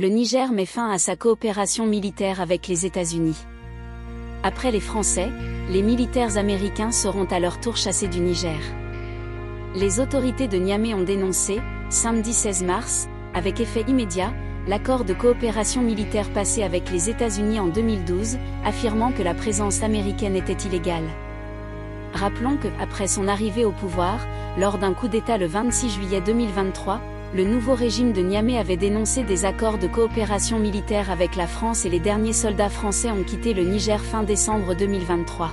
Le Niger met fin à sa coopération militaire avec les États-Unis. Après les Français, les militaires américains seront à leur tour chassés du Niger. Les autorités de Niamey ont dénoncé, samedi 16 mars, avec effet immédiat, l'accord de coopération militaire passé avec les États-Unis en 2012, affirmant que la présence américaine était illégale. Rappelons que, après son arrivée au pouvoir, lors d'un coup d'État le 26 juillet 2023, le nouveau régime de Niamey avait dénoncé des accords de coopération militaire avec la France et les derniers soldats français ont quitté le Niger fin décembre 2023.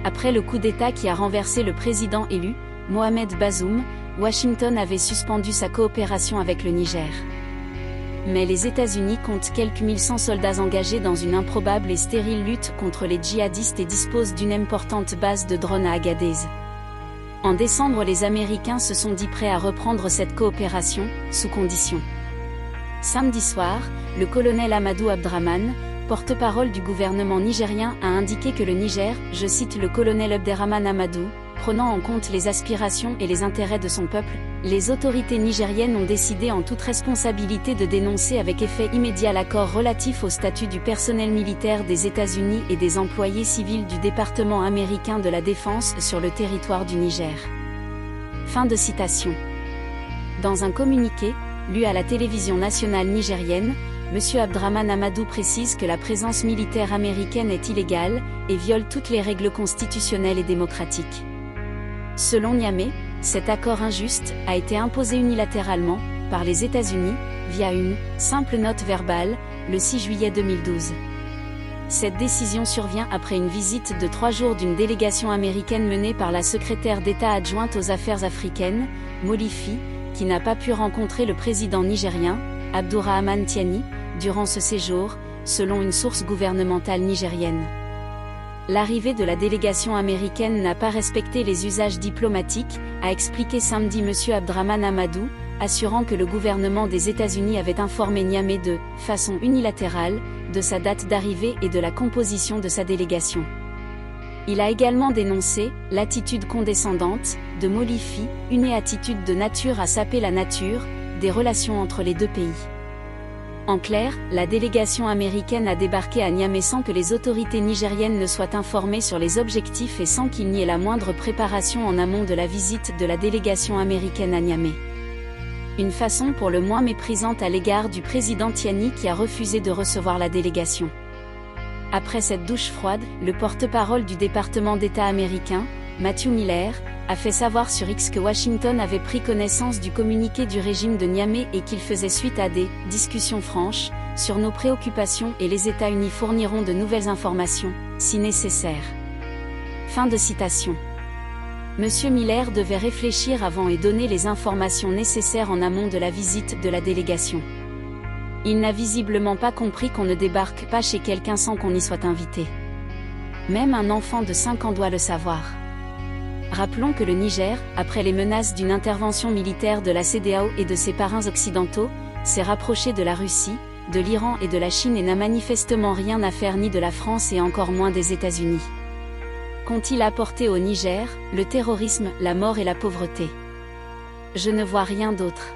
Après le coup d'État qui a renversé le président élu, Mohamed Bazoum, Washington avait suspendu sa coopération avec le Niger. Mais les États-Unis comptent quelques 1100 soldats engagés dans une improbable et stérile lutte contre les djihadistes et disposent d'une importante base de drones à Agadez. En décembre, les Américains se sont dit prêts à reprendre cette coopération, sous condition. Samedi soir, le colonel Amadou Abdraman, porte-parole du gouvernement nigérien, a indiqué que le Niger, je cite le colonel Abderrahmane Amadou, prenant en compte les aspirations et les intérêts de son peuple, les autorités nigériennes ont décidé en toute responsabilité de dénoncer avec effet immédiat l'accord relatif au statut du personnel militaire des États-Unis et des employés civils du département américain de la Défense sur le territoire du Niger. Fin de citation. Dans un communiqué, lu à la télévision nationale nigérienne, M. Abdrahmane Amadou précise que la présence militaire américaine est illégale et viole toutes les règles constitutionnelles et démocratiques. Selon Niamey, cet accord injuste a été imposé unilatéralement par les États-Unis via une simple note verbale le 6 juillet 2012. Cette décision survient après une visite de 3 jours d'une délégation américaine menée par la secrétaire d'État adjointe aux affaires africaines, Molifi, qui n'a pas pu rencontrer le président nigérien, Abdourahmane Tiani, durant ce séjour, selon une source gouvernementale nigérienne. L'arrivée de la délégation américaine n'a pas respecté les usages diplomatiques, a expliqué samedi M. Abdrahmane Amadou, assurant que le gouvernement des États-Unis avait informé Niamey de façon unilatérale de sa date d'arrivée et de la composition de sa délégation. Il a également dénoncé l'attitude condescendante de Molifi, une attitude de nature à saper la nature des relations entre les deux pays. En clair, la délégation américaine a débarqué à Niamey sans que les autorités nigériennes ne soient informées sur les objectifs et sans qu'il n'y ait la moindre préparation en amont de la visite de la délégation américaine à Niamey. Une façon pour le moins méprisante à l'égard du président Tiani qui a refusé de recevoir la délégation. Après cette douche froide, le porte-parole du département d'État américain, Matthew Miller, a fait savoir sur X que Washington avait pris connaissance du communiqué du régime de Niamey et qu'il faisait suite à des « discussions franches » sur nos préoccupations et les États-Unis fourniront de nouvelles informations, si nécessaire. Fin de citation. Monsieur Miller devait réfléchir avant et donner les informations nécessaires en amont de la visite de la délégation. Il n'a visiblement pas compris qu'on ne débarque pas chez quelqu'un sans qu'on y soit invité. Même un enfant de 5 ans doit le savoir. Rappelons que le Niger, après les menaces d'une intervention militaire de la CEDEAO et de ses parrains occidentaux, s'est rapproché de la Russie, de l'Iran et de la Chine et n'a manifestement rien à faire ni de la France et encore moins des États-Unis. Qu'ont-ils apporté au Niger? Le terrorisme, la mort et la pauvreté. Je ne vois rien d'autre.